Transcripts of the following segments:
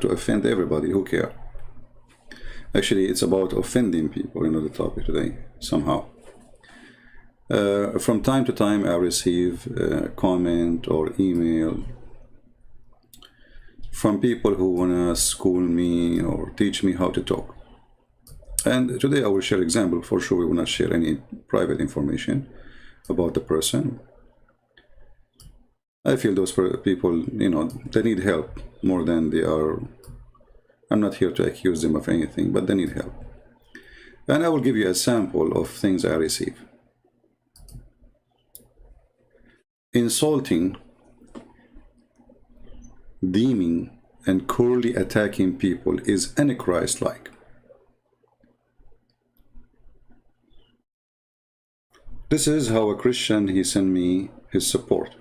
to offend everybody. Who care? Actually, it's about offending people, you know, the topic today, somehow. From time to time, I receive comment or email from people who want to school me or teach me how to talk. And today I will share example. For sure, we will not share any private information about the person. I feel those people, you know, they need help more than they are. I'm not here to accuse them of anything, but they need help. And I will give you a sample of things I receive. Insulting, deeming, and cruelly attacking people is un-Christ-like. This is how a Christian, he sent me his support.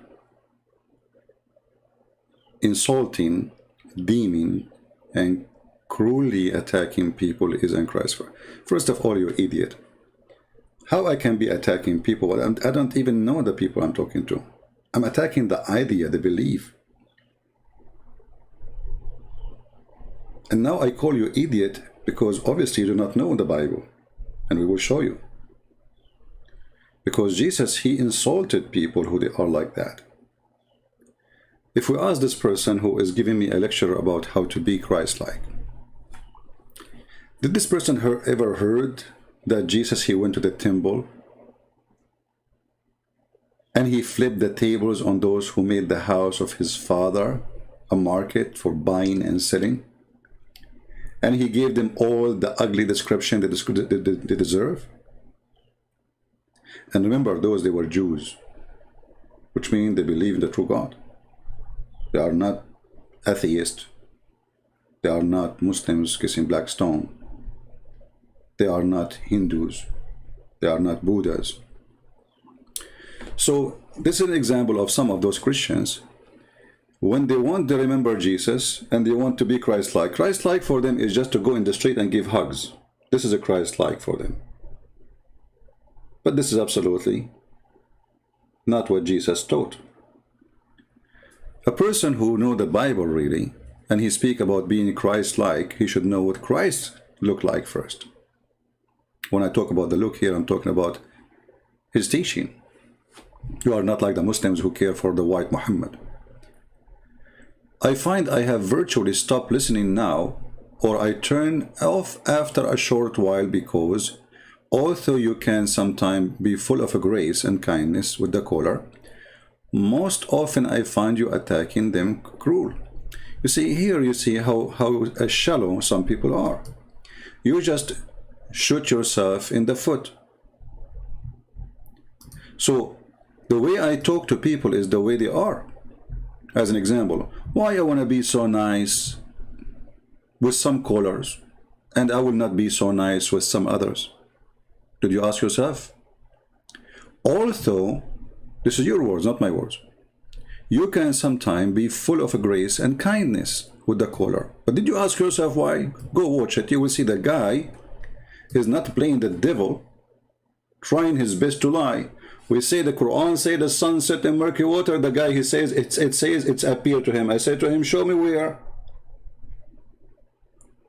Insulting, deeming, and cruelly attacking people is un-Christ-like. First of all, you idiot. How I can be attacking people? I don't even know the people I'm talking to. I'm attacking the idea, the belief. And now I call you idiot because obviously you do not know the Bible. And we will show you. Because Jesus, he insulted people who they are like that. If we ask this person who is giving me a lecture about how to be Christ-like, did this person ever heard that Jesus, he went to the temple and he flipped the tables on those who made the house of his father a market for buying and selling? And he gave them all the ugly description they deserve? And remember, they were Jews, which means they believe in the true God. They are not atheists. They are not Muslims kissing black stone. They are not Hindus. They are not Buddhas. So this is an example of some of those Christians. When they want to remember Jesus and they want to be Christ-like, Christ-like for them is just to go in the street and give hugs. This is a Christ-like for them. But this is absolutely not what Jesus taught. A person who knows the Bible really, and he speaks about being Christ-like, he should know what Christ looked like first. When I talk about the look here, I'm talking about his teaching. You are not like the Muslims who care for the white Muhammad. I find I have virtually stopped listening now, or I turn off after a short while because although you can sometimes be full of grace and kindness with the caller, most often I find you attacking them cruel. You see, here you see how shallow some people are. You just shoot yourself in the foot. So the way I talk to people is the way they are. As an example, why I want to be so nice with some callers and I will not be so nice with some others? Did you ask yourself? Although, this is your words, not my words, you can sometimes be full of grace and kindness with the caller. But did you ask yourself why? Go watch it. You will see the guy is not playing the devil, trying his best to lie. We say the Quran say the sun set in murky water. The guy, he says it says it's appeared to him. I say to him, show me where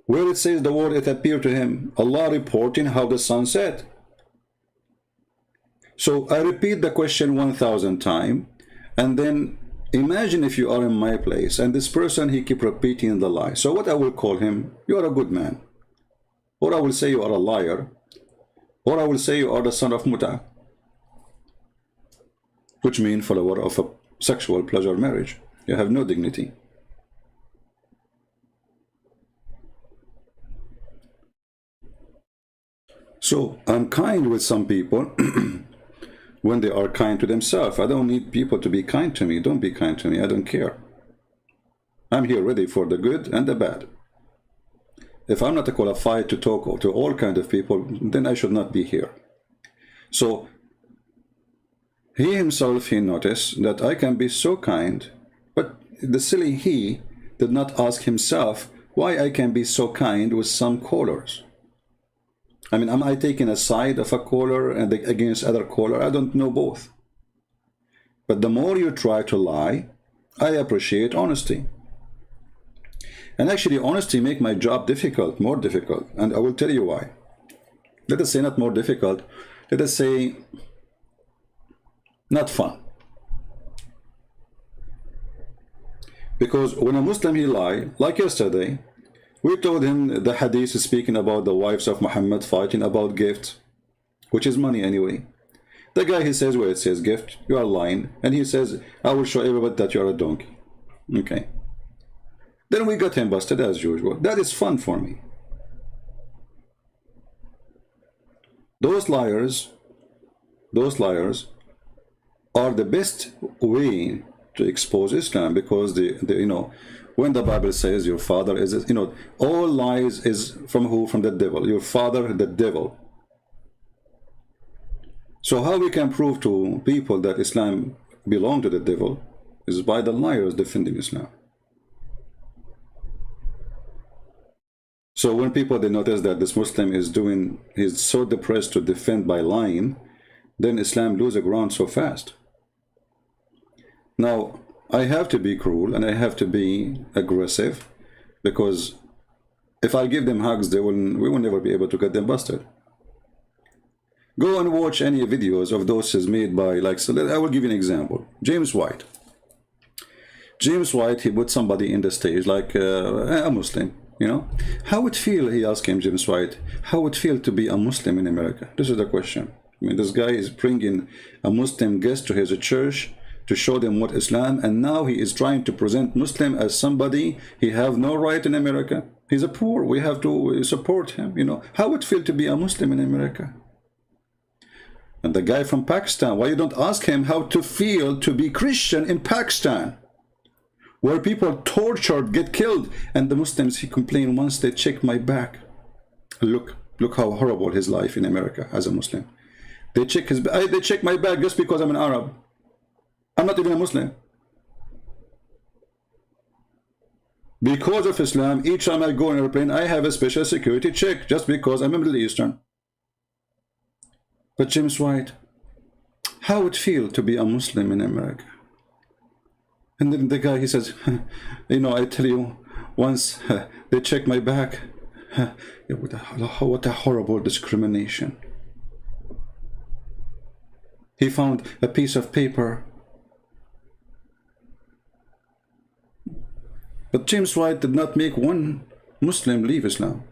it says the word it appeared to him. Allah reporting how the sun set. So I repeat the question 1,000 times, and then imagine if you are in my place and this person, he keep repeating the lie. So what I will call him, you are a good man, or I will say you are a liar, or I will say you are the son of Muta, which means follower of a sexual pleasure marriage. You have no dignity. So I'm kind with some people when they are kind to themselves. I don't need people to be kind to me. Don't be kind to me. I don't care. I'm here ready for the good and the bad. If I'm not qualified to talk to all kinds of people, then I should not be here. So he himself, he noticed that I can be so kind, but the silly he did not ask himself why I can be so kind with some callers. I mean, am I taking a side of a caller and against other caller? I don't know both. But the more you try to lie, I appreciate honesty. And actually, honesty make my job difficult, more difficult. And I will tell you why. Let us say not more difficult. Let us say not fun. Because when a Muslim he lie, like yesterday, we told him the hadith is speaking about the wives of Muhammad fighting about gift, which is money anyway. The guy, he says, well, it says gift, you are lying. And he says, I will show everybody that you are a donkey. Okay. Then we got him busted as usual. That is fun for me. Those liars are the best way to expose Islam, because you know, when the Bible says your father is, you know, all lies is from who? From the devil. Your father, the devil. So how we can prove to people that Islam belong to the devil is by the liars defending Islam. So when people, they notice that this Muslim he's so depressed to defend by lying, then Islam loses ground so fast. Now, I have to be cruel and I have to be aggressive, because if I give them hugs, we will never be able to get them busted. Go and watch any videos of those made by, like, so I will give you an example. James White. James White, he put somebody in the stage, like a Muslim, you know. How would it feel, he asked him, James White, how would it feel to be a Muslim in America? This is the question. I mean, this guy is bringing a Muslim guest to his church to show them what Islam, and now he is trying to present Muslim as somebody he have no right in America. He's a poor, we have to support him, you know. How would it feel to be a Muslim in America? And the guy from Pakistan, why you don't ask him how to feel to be Christian in Pakistan, where people tortured, get killed, and the Muslims, he complained once, they check my back. Look how horrible his life in America as a Muslim. They check my back just because I'm an Arab. I'm not even a Muslim. Because of Islam, each time I go on an airplane, I have a special security check just because I'm a Middle Eastern. But James White, how would it feel to be a Muslim in America? And then the guy, he says, you know, I tell you, once they checked my back, what a horrible discrimination. He found a piece of paper. But James White did not make one Muslim leave Islam.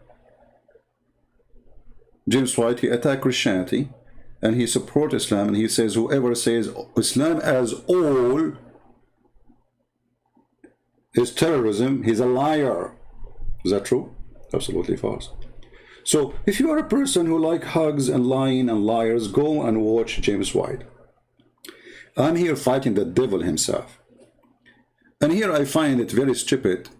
James White, he attacked Christianity, and he supports Islam, and he says whoever says Islam as all is terrorism, he's a liar. Is that true? Absolutely false. So if you are a person who like hugs and lying and liars, go and watch James White. I'm here fighting the devil himself. And here I find it very stupid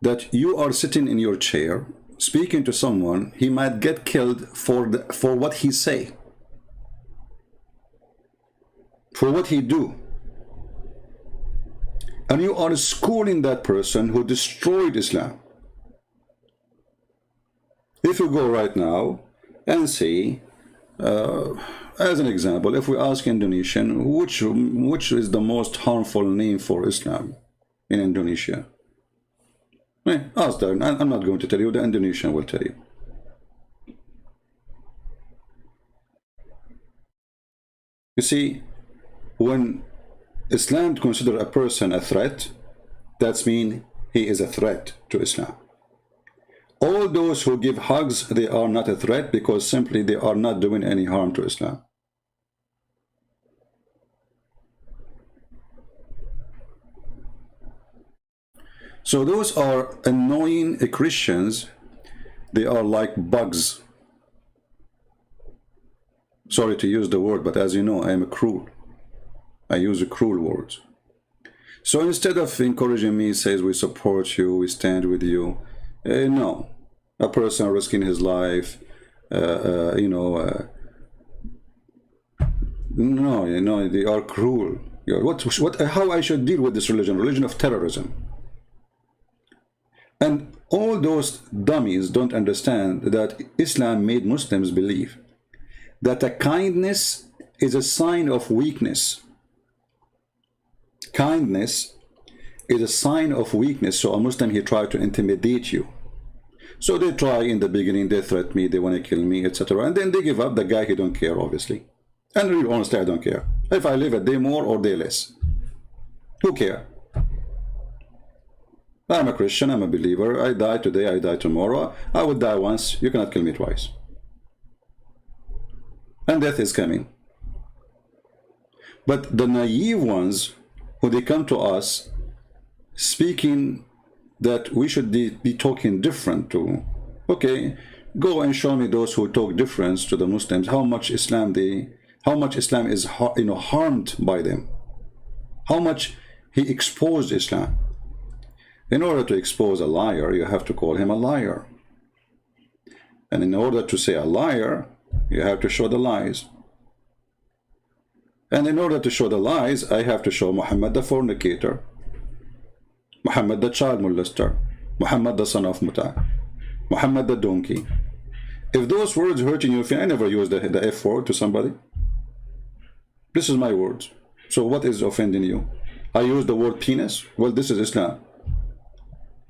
that you are sitting in your chair speaking to someone, he might get killed for what he say, for what he do. And you are schooling that person who destroyed Islam. If you go right now and see, as an example, if we ask Indonesian, which is the most harmful name for Islam in Indonesia? Ask them. I'm not going to tell you, the Indonesian will tell you. You see, when Islam considers a person a threat, that means he is a threat to Islam. All those who give hugs, they are not a threat because simply they are not doing any harm to Islam. So those are annoying Christians. They are like bugs. Sorry to use the word, but as you know, I am cruel. I use cruel words. So instead of encouraging me, says we support you, we stand with you. No, a person risking his life, no, they are cruel. How I should deal with this religion of terrorism? And all those dummies don't understand that Islam made Muslims believe that a kindness is a sign of weakness. Kindness is a sign of weakness. So a Muslim, he tried to intimidate you. So they try in the beginning, they threat me, they want to kill me, etc. And then they give up. The guy, he don't care, obviously. And really, honestly, I don't care. If I live a day more or day less, who care? I'm a Christian, I'm a believer. I die today, I die tomorrow. I would die once. You cannot kill me twice. And death is coming. But the naive ones, who they come to us speaking that we should be talking different to, okay, go and show me those who talk different to the Muslims, how much Islam is harmed by them, how much he exposed Islam. In order to expose a liar, you have to call him a liar, and in order to say a liar, you have to show the lies. And in order to show the lies, I have to show Muhammad the fornicator, Muhammad the child molester, Muhammad the son of Muta, Muhammad the donkey. If those words hurt in your feelings, I never use the F word to somebody. This is my words. So what is offending you? I use the word penis. Well, this is Islam.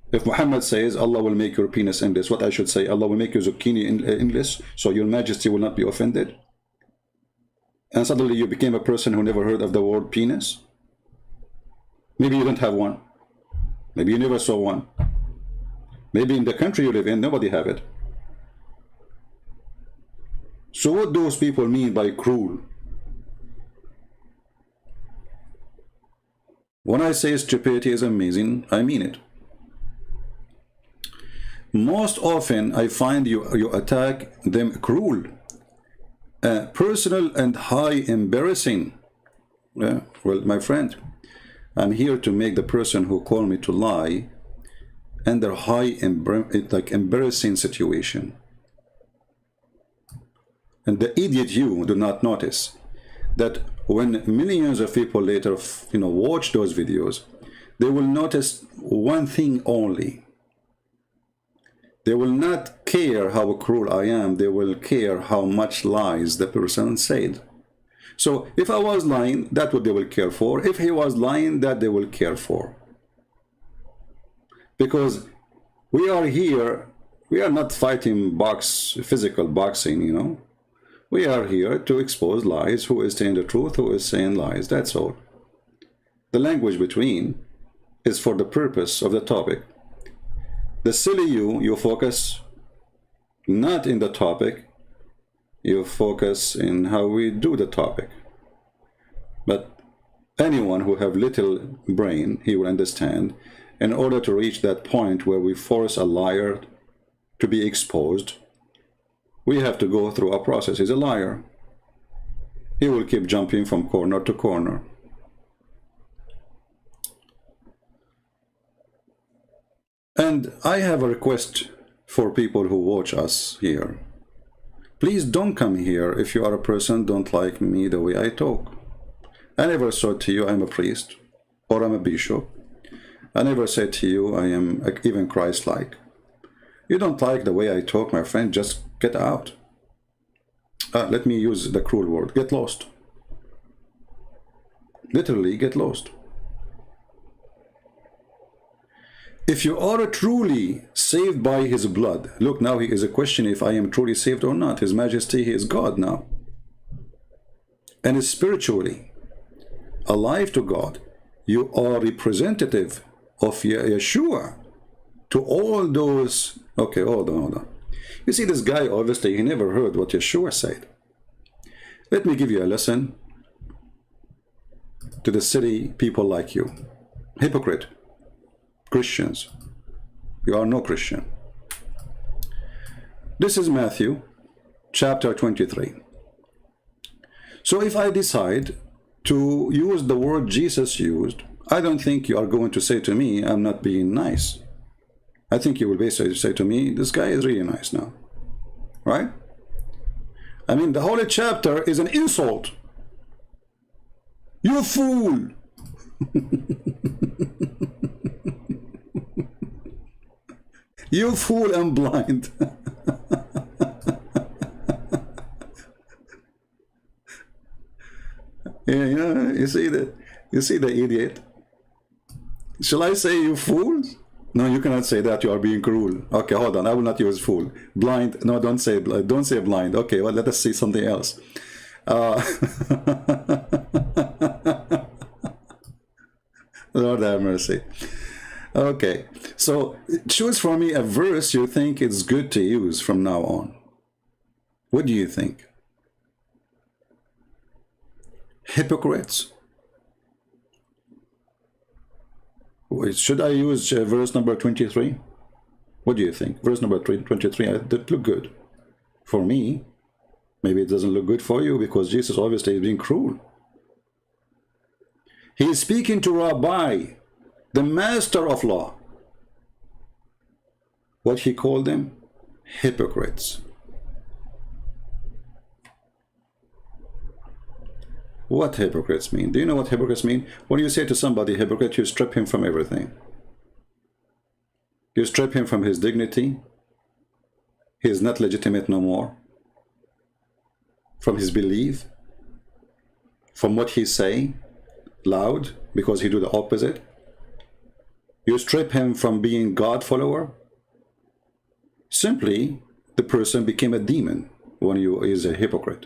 If Muhammad says Allah will make your penis endless, what I should say? Allah will make your zucchini endless, so your majesty will not be offended. And suddenly you became a person who never heard of the word penis. Maybe you don't have one. Maybe you never saw one. Maybe in the country you live in, nobody have it. So what those people mean by cruel? When I say stupidity is amazing, I mean it. Most often I find you attack them cruel, personal and high embarrassing. Yeah, well, my friend, I'm here to make the person who called me to lie under high embarrassing situation. And the idiot you do not notice that when millions of people later watch those videos, they will notice one thing only. They will not care how cruel I am, they will care how much lies the person said. So if I was lying, that's what they will care for. If he was lying, that they will care for. Because we are here, we are not fighting physical boxing, We are here to expose lies, who is saying the truth, who is saying lies, that's all. The language between is for the purpose of the topic. The silly you focus not in the topic, you focus in how we do the topic. But anyone who have little brain, he will understand, in order to reach that point where we force a liar to be exposed, we have to go through a process. He's a liar. He will keep jumping from corner to corner. And I have a request for people who watch us here. Please don't come here if you are a person don't like me the way I talk. I never said to you I'm a priest or I'm a bishop. I never said to you I am even Christ-like. You don't like the way I talk, my friend, just get out. Let me use the cruel word, get lost. Literally, get lost. If you are truly saved by his blood, look, now he is a question if I am truly saved or not. His Majesty, he is God now. And is spiritually alive to God. You are representative of Yeshua to all those. Okay, hold on. You see, this guy, obviously, he never heard what Yeshua said. Let me give you a lesson to the silly people like you. Hypocrite. Christians. You are no Christian. This is Matthew chapter 23. So if I decide to use the word Jesus used, I don't think you are going to say to me, I'm not being nice. I think you will basically say to me, this guy is really nice now. Right? I mean, the holy chapter is an insult. You fool! You fool and blind. Yeah, you see the idiot. Shall I say you fools? No, you cannot say that. You are being cruel. Okay, hold on. I will not use fool. Blind. No, don't say blind. Don't say blind. Okay, well, let us see something else. Lord have mercy. Okay, so choose for me a verse you think it's good to use from now on. What do you think? Hypocrites. Wait, should I use verse number 23? What do you think? Verse number 23, that look good. For me, maybe it doesn't look good for you because Jesus obviously is being cruel. He is speaking to Rabbi, the master of law. What he called them? Hypocrites. What hypocrites mean? Do you know what hypocrites mean? When you say to somebody hypocrite, you strip him from everything. You strip him from his dignity. He is not legitimate no more. From his belief. From what he say loud, because he do the opposite. You strip him from being God follower. Simply, the person became a demon when you is a hypocrite.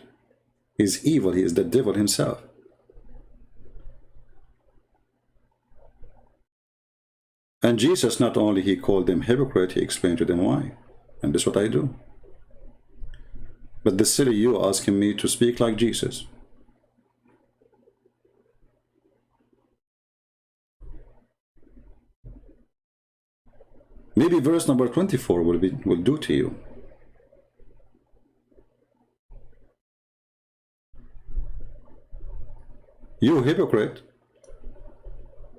He's evil. He is the devil himself. And Jesus, not only he called them hypocrite, he explained to them why. And this is what I do. But the silly you asking me to speak like Jesus. Maybe verse number 24 will do to you. You hypocrite,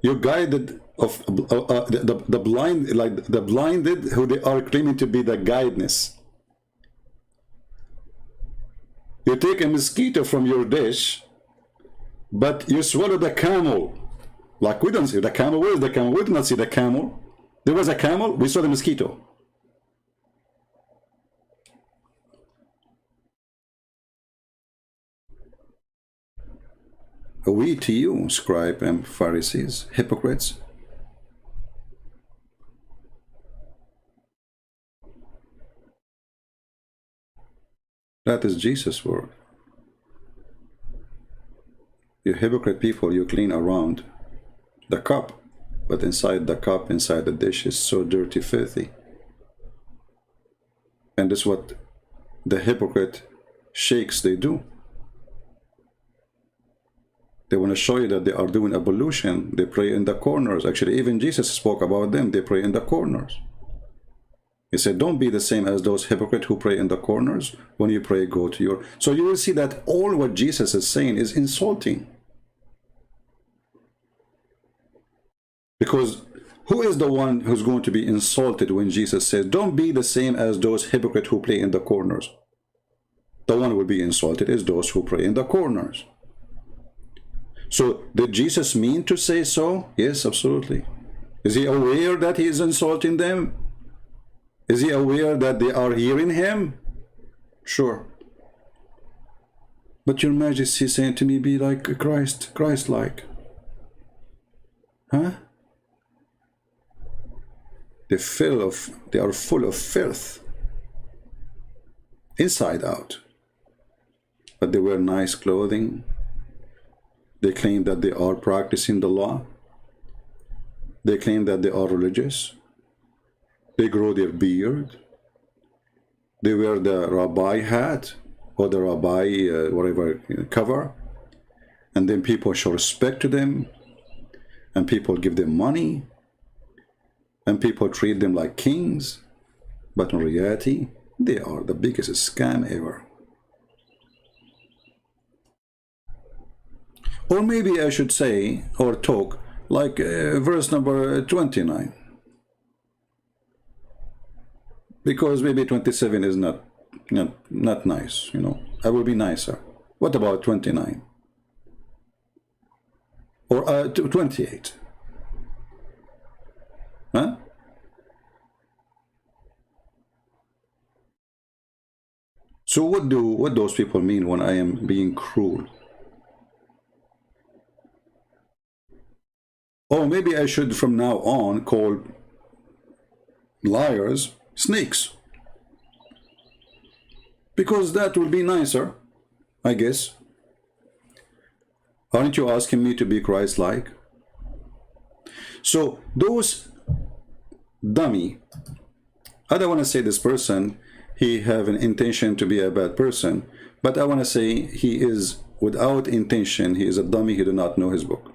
you guided of the blind, like the blinded who they are claiming to be the guidance. You take a mosquito from your dish, but you swallow the camel. Like we don't see the camel. Where is the camel? We did not see the camel. There was a camel, we saw the mosquito. We to you, scribe and Pharisees, hypocrites. That is Jesus' word. You hypocrite people, you clean around the cup, but inside the cup, inside the dish is so dirty, filthy. And that's what the hypocrite sheikhs, they do. They want to show you that they are doing ablution. They pray in the corners. Actually, even Jesus spoke about them. They pray in the corners. He said, don't be the same as those hypocrites who pray in the corners. When you pray, go to your... So you will see that all what Jesus is saying is insulting. Because who is the one who's going to be insulted when Jesus says, don't be the same as those hypocrites who pray in the corners? The one who will be insulted is those who pray in the corners. So did Jesus mean to say so? Yes, absolutely. Is he aware that he is insulting them? Is he aware that they are hearing him? Sure. But your majesty is saying to me, be like Christ, Christ-like. Huh? They are full of filth. Inside out. But they wear nice clothing. They claim that they are practicing the law. They claim that they are religious. They grow their beard. They wear the rabbi hat or the rabbi whatever cover. And then people show respect to them. And people give them money. And people treat them like kings. But in reality, they are the biggest scam ever. Or maybe I should say, or talk, like verse number 29. Because maybe 27 is not nice, you know. I will be nicer. What about 29? Or 28? Huh? So what those people mean when I am being cruel? Or maybe I should from now on call liars snakes, because that will be nicer, I guess. Aren't you asking me to be Christ-like? So those dummy, I don't want to say this person, he have an intention to be a bad person, but I want to say he is without intention, he is a dummy, he do not know his book.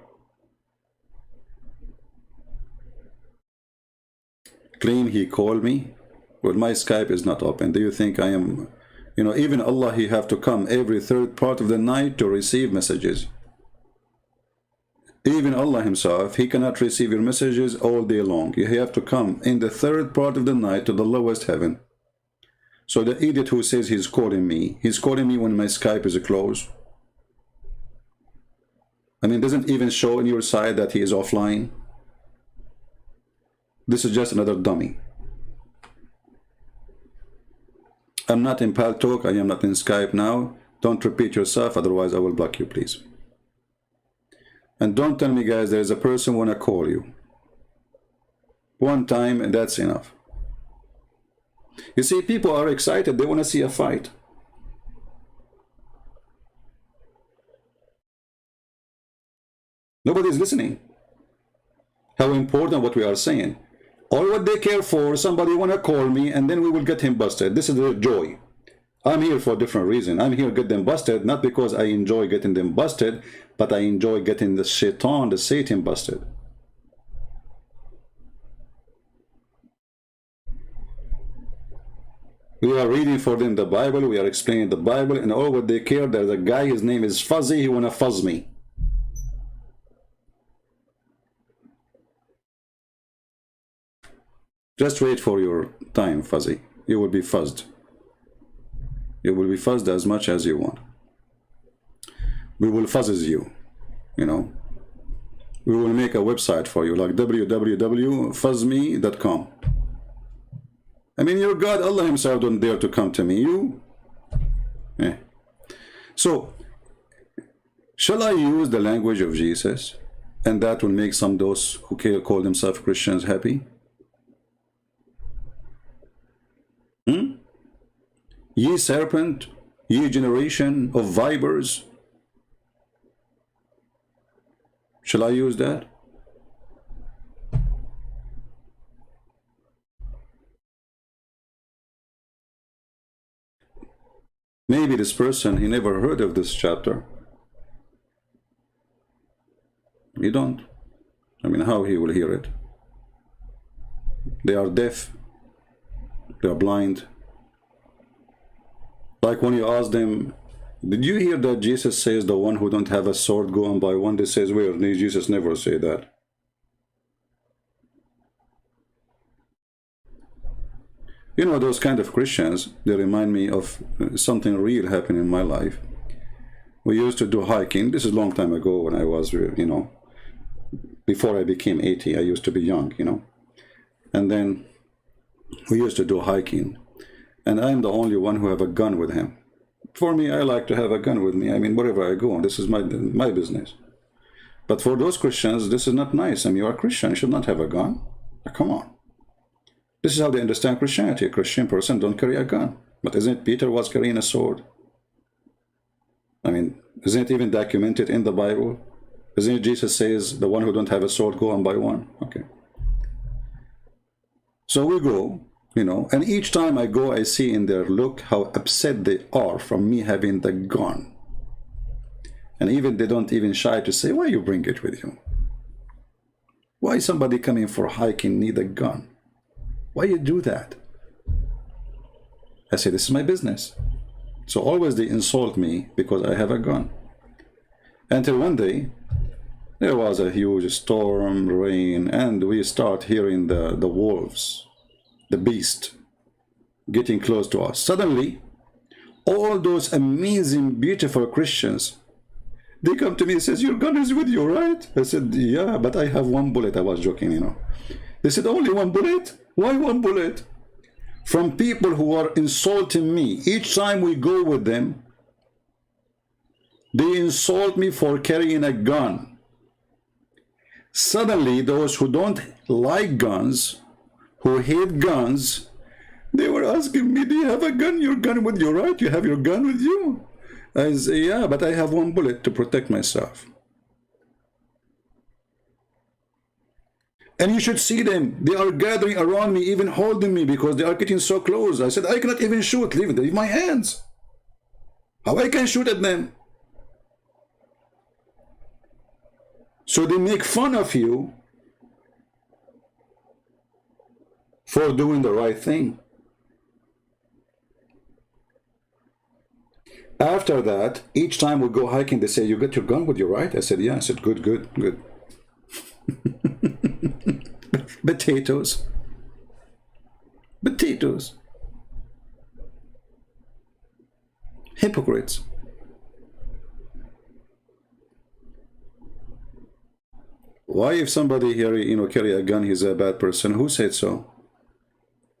Claim he called me, well, my Skype is not open. Do you think I am, you know, even Allah, he have to come every third part of the night to receive messages. Even Allah himself, he cannot receive your messages all day long. You have to come in the third part of the night to the lowest heaven. So the idiot who says he's calling me when my Skype is closed. I mean, doesn't even show on your side that he is offline. This is just another dummy. I'm not in Pal Talk, I am not in Skype now. Don't repeat yourself, otherwise I will block you, please. And don't tell me, guys, there is a person wanna call you. One time and that's enough. You see, people are excited, they wanna see a fight. Nobody is listening. How important what we are saying. All what they care for, somebody wanna call me and then we will get him busted. This is their joy. I'm here for a different reason. I'm here to get them busted, not because I enjoy getting them busted, but I enjoy getting the shaitan, the Satan busted. We are reading for them the Bible, we are explaining the Bible, and all what they care, there's a guy, his name is Fuzzy, he wanna fuzz me. Just wait for your time, Fuzzy. You will be fuzzed. You will be fuzzed as much as you want. We will fuzzes you, you know. We will make a website for you, like www.fuzzme.com. I mean, your God, Allah himself don't dare to come to me. You? Eh. So, shall I use the language of Jesus? And that will make some of those who call themselves Christians happy? Ye serpent, ye generation of vipers. Shall I use that? Maybe this person, he never heard of this chapter. He don't. I mean, how he will hear it? They are deaf. They are blind. Like when you ask them, did you hear that Jesus says the one who don't have a sword go on by one? They says, where? Jesus never say that. You know, those kind of Christians, they remind me of something real happened in my life. We used to do hiking. This is a long time ago when I was, you know, before I became 80, I used to be young, you know. And then we used to do hiking. And I'm the only one who have a gun with him. For me, I like to have a gun with me. I mean, wherever I go, this is my business. But for those Christians, this is not nice. I mean, you are a Christian, you should not have a gun. Now, come on. This is how they understand Christianity. A Christian person don't carry a gun. But isn't Peter was carrying a sword? I mean, isn't it even documented in the Bible? Isn't it Jesus says, the one who don't have a sword, go on by one? Okay. So we go. You know, and each time I go, I see in their look how upset they are from me having the gun. And even they don't even shy to say, why you bring it with you? Why somebody coming for hiking need a gun? Why you do that? I say, this is my business. So always they insult me because I have a gun. Until one day, there was a huge storm, rain, and we start hearing the wolves, the beast, getting close to us. Suddenly, all those amazing, beautiful Christians, they come to me and says, your gun is with you, right? I said, yeah, but I have one bullet. I was joking, you know. They said, only one bullet? Why one bullet? From people who are insulting me. Each time we go with them, they insult me for carrying a gun. Suddenly, those who don't like guns, who hate guns, they were asking me, do you have a gun? Your gun with you, right? You have your gun with you? I say, yeah, but I have one bullet to protect myself. And you should see them. They are gathering around me, even holding me, because they are getting so close. I said, I cannot even shoot. Leave my hands. How I can shoot at them? So they make fun of you for doing the right thing. After that, each time we go hiking, they say, you got your gun with you, right? I said, yeah. I said, good, good, good. Potatoes. Potatoes. Hypocrites. Why, if somebody here, carry a gun, he's a bad person? Who said so?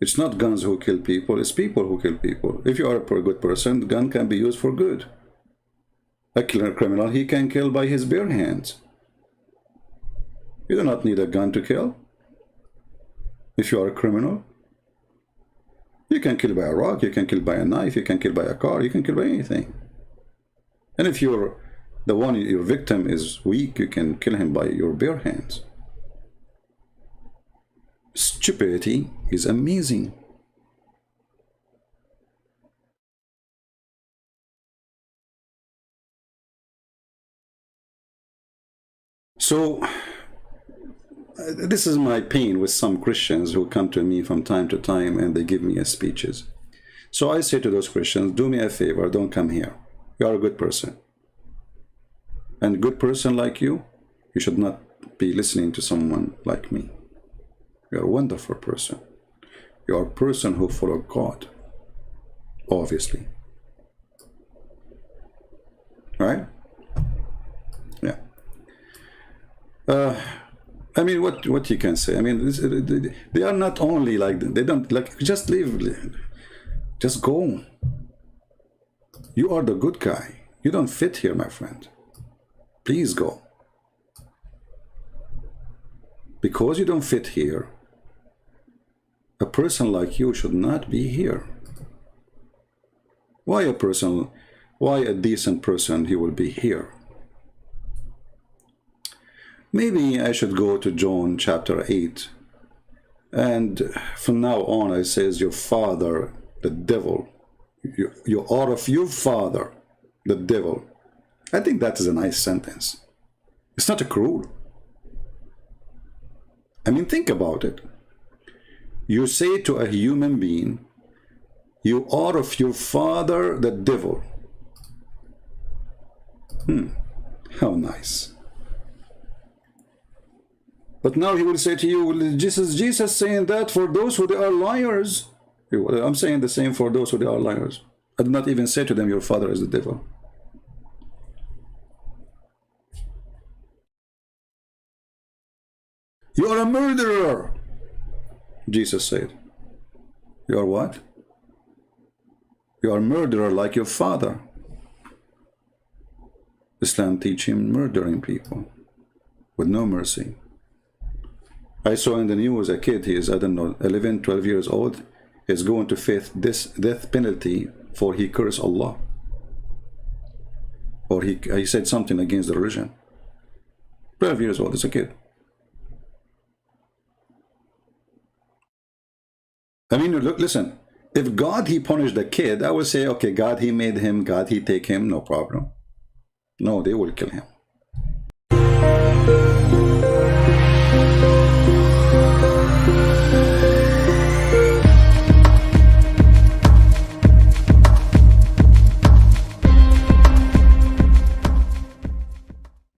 It's not guns who kill people, it's people who kill people. If you are a good person, the gun can be used for good. A killer criminal, he can kill by his bare hands. You do not need a gun to kill. If you are a criminal, you can kill by a rock, you can kill by a knife, you can kill by a car, you can kill by anything. And if you're the one, your victim is weak, you can kill him by your bare hands. Stupidity is amazing. So, this is my pain with some Christians who come to me from time to time and they give me speeches. So I say to those Christians, do me a favor, don't come here. You are a good person. And a good person like you should not be listening to someone like me. You are a wonderful person. You are a person who follows God, obviously. Right? Yeah. I mean, what you can say? I mean, they are not only like, they don't, like, just leave, just go. You are the good guy. You don't fit here, my friend. Please go. Because you don't fit here, a person like you should not be here. Why a decent person, he will be here? Maybe I should go to John chapter 8. And from now on, it says, your father, the devil. You are of your father, the devil. I think that is a nice sentence. It's not a cruel. I mean, think about it. You say to a human being, you are of your father, the devil. How nice. But now he will say to you, Jesus saying that for those who they are liars. I'm saying the same for those who they are liars. I did not even say to them, your father is the devil. You are a murderer, Jesus said. You are what? You are a murderer like your father. Islam teach him murdering people with no mercy. I saw in the news a kid, he is, I don't know, 11, 12 years old, is going to face this death penalty for he cursed Allah. Or he said something against the religion. 12 years old, it's a kid. I mean, look, listen, if God, he punished the kid, I would say, okay, God, he made him, God, he take him, no problem. No, they will kill him.